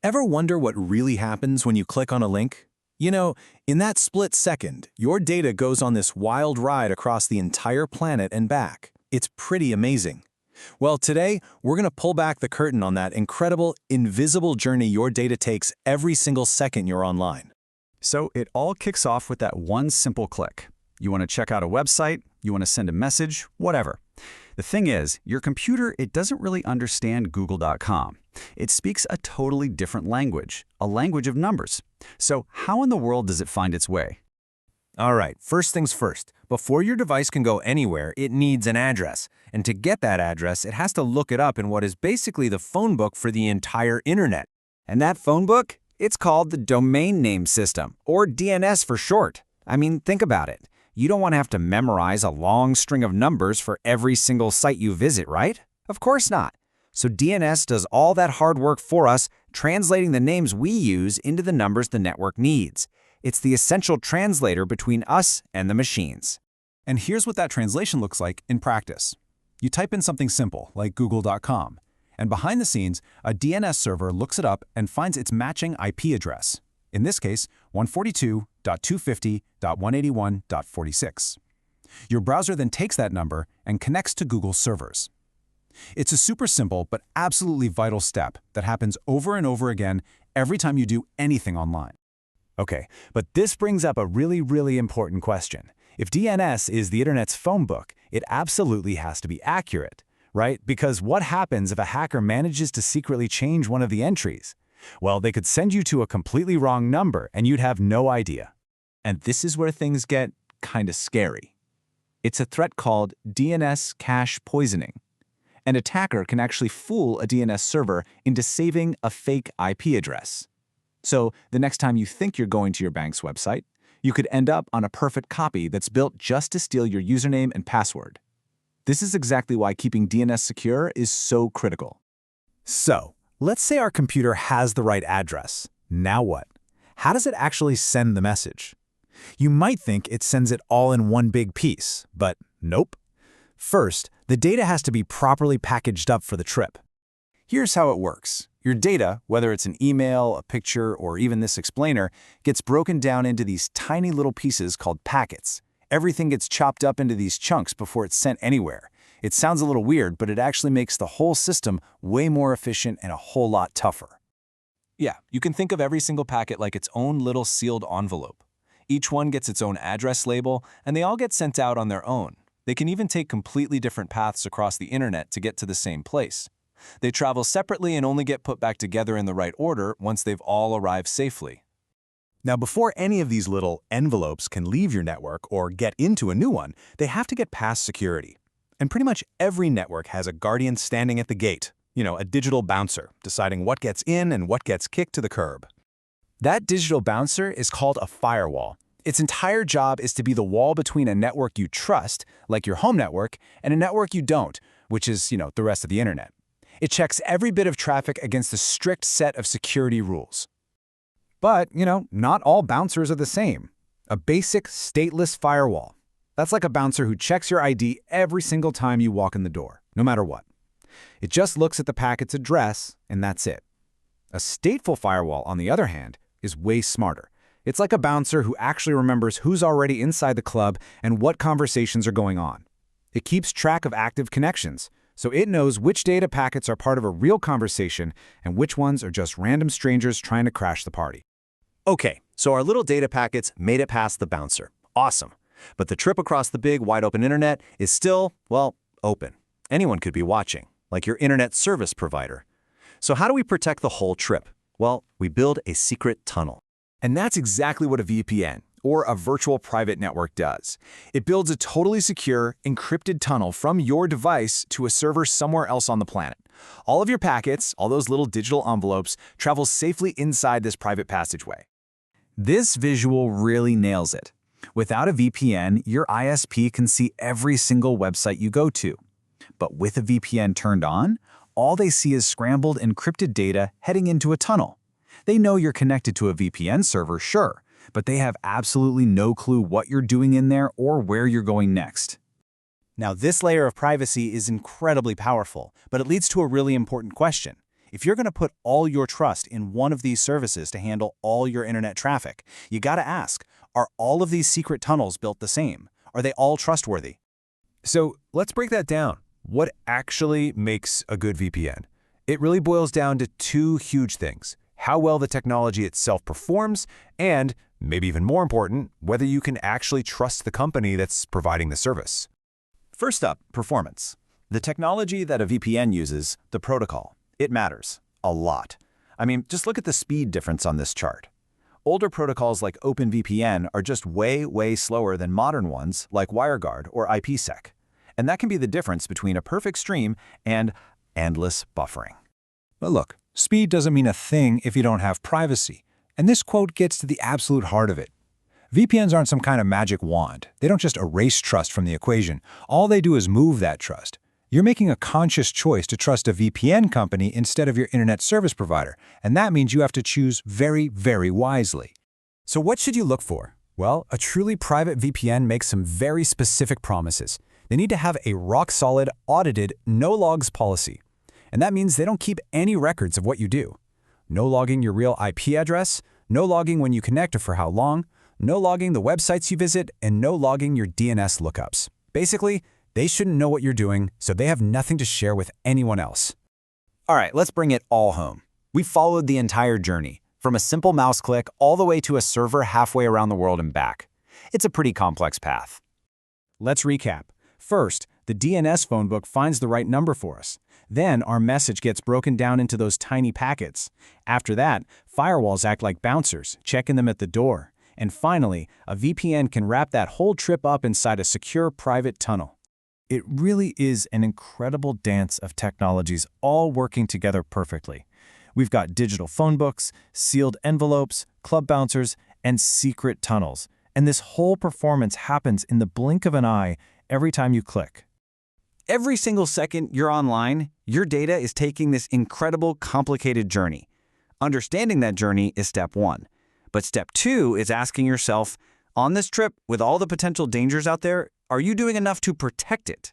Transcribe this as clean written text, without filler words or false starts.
Ever wonder what really happens when you click on a link? You know, in that split second, your data goes on this wild ride across the entire planet and back. It's pretty amazing. Well, today, we're going to pull back the curtain on that incredible, invisible journey your data takes every single second you're online. So it all kicks off with that one simple click. You want to check out a website, you want to send a message, whatever. The thing is, your computer, it doesn't really understand Google.com. It speaks a totally different language, a language of numbers. So how in the world does it find its way? All right, first things first. Before your device can go anywhere, it needs an address. And to get that address, it has to look it up in what is basically the phone book for the entire internet. And that phone book? It's called the Domain Name System, or DNS for short. I mean, think about it. You don't want to have to memorize a long string of numbers for every single site you visit, right? Of course not. So DNS does all that hard work for us, translating the names we use into the numbers the network needs. It's the essential translator between us and the machines. And here's what that translation looks like in practice. You type in something simple, like Google.com, and behind the scenes, a DNS server looks it up and finds its matching IP address. In this case, 142.250.181.46. Your browser then takes that number and connects to Google's servers. It's a super simple but absolutely vital step that happens over and over again every time you do anything online. Okay, but this brings up a really important question. If DNS is the internet's phone book, it absolutely has to be accurate, right? Because what happens if a hacker manages to secretly change one of the entries? Well, they could send you to a completely wrong number and you'd have no idea. And this is where things get kind of scary. It's a threat called DNS cache poisoning. An attacker can actually fool a DNS server into saving a fake IP address. So the next time you think you're going to your bank's website, you could end up on a perfect copy that's built just to steal your username and password. This is exactly why keeping DNS secure is so critical. So, let's say our computer has the right address. Now what? How does it actually send the message? You might think it sends it all in one big piece, but nope. First, the data has to be properly packaged up for the trip. Here's how it works. Your data, whether it's an email, a picture, or even this explainer, gets broken down into these tiny little pieces called packets. Everything gets chopped up into these chunks before it's sent anywhere. It sounds a little weird, but it actually makes the whole system way more efficient and a whole lot tougher. Yeah, you can think of every single packet like its own little sealed envelope. Each one gets its own address label, and they all get sent out on their own. They can even take completely different paths across the internet to get to the same place. They travel separately and only get put back together in the right order once they've all arrived safely. Now, before any of these little envelopes can leave your network or get into a new one, they have to get past security. And pretty much every network has a guardian standing at the gate, a digital bouncer, deciding what gets in and what gets kicked to the curb. That digital bouncer is called a firewall. Its entire job is to be the wall between a network you trust, like your home network, and a network you don't, which is, the rest of the internet. It checks every bit of traffic against a strict set of security rules. But, not all bouncers are the same. A basic, stateless firewall. That's like a bouncer who checks your ID every single time you walk in the door, no matter what. It just looks at the packet's address, and that's it. A stateful firewall, on the other hand, is way smarter. It's like a bouncer who actually remembers who's already inside the club and what conversations are going on. It keeps track of active connections, so it knows which data packets are part of a real conversation and which ones are just random strangers trying to crash the party. Okay, so our little data packets made it past the bouncer. Awesome. But the trip across the big, wide-open internet is still, open. Anyone could be watching, like your internet service provider. So how do we protect the whole trip? Well, we build a secret tunnel. And that's exactly what a VPN, or a virtual private network, does. It builds a totally secure, encrypted tunnel from your device to a server somewhere else on the planet. All of your packets, all those little digital envelopes, travel safely inside this private passageway. This visual really nails it. Without a VPN, your ISP can see every single website you go to. But with a VPN turned on, all they see is scrambled encrypted data heading into a tunnel. They know you're connected to a VPN server, sure, but they have absolutely no clue what you're doing in there or where you're going next. Now, this layer of privacy is incredibly powerful, but it leads to a really important question. If you're going to put all your trust in one of these services to handle all your internet traffic, you got to ask, are all of these secret tunnels built the same? Are they all trustworthy? So let's break that down. What actually makes a good VPN? It really boils down to two huge things: how well the technology itself performs, and, maybe even more important, whether you can actually trust the company that's providing the service. First up, performance. The technology that a VPN uses, the protocol, it matters a lot. I mean, just look at the speed difference on this chart. Older protocols like OpenVPN are just way slower than modern ones like WireGuard or IPsec. And that can be the difference between a perfect stream and endless buffering. But look, speed doesn't mean a thing if you don't have privacy. And this quote gets to the absolute heart of it. VPNs aren't some kind of magic wand. They don't just erase trust from the equation. All they do is move that trust. You're making a conscious choice to trust a VPN company instead of your internet service provider, and that means you have to choose very wisely. So what should you look for? Well, a truly private VPN makes some very specific promises. They need to have a rock-solid, audited, no-logs policy. And that means they don't keep any records of what you do. No logging your real IP address, no logging when you connect or for how long, no logging the websites you visit, and no logging your DNS lookups. Basically, they shouldn't know what you're doing, so they have nothing to share with anyone else. All right, let's bring it all home. We followed the entire journey, from a simple mouse click all the way to a server halfway around the world and back. It's a pretty complex path. Let's recap. First, the DNS phone book finds the right number for us. Then our message gets broken down into those tiny packets. After that, firewalls act like bouncers, checking them at the door. And finally, a VPN can wrap that whole trip up inside a secure private tunnel. It really is an incredible dance of technologies all working together perfectly. We've got digital phone books, sealed envelopes, club bouncers, and secret tunnels. And this whole performance happens in the blink of an eye every time you click. Every single second you're online, your data is taking this incredible, complicated journey. Understanding that journey is step one. But step two is asking yourself, on this trip, with all the potential dangers out there, are you doing enough to protect it?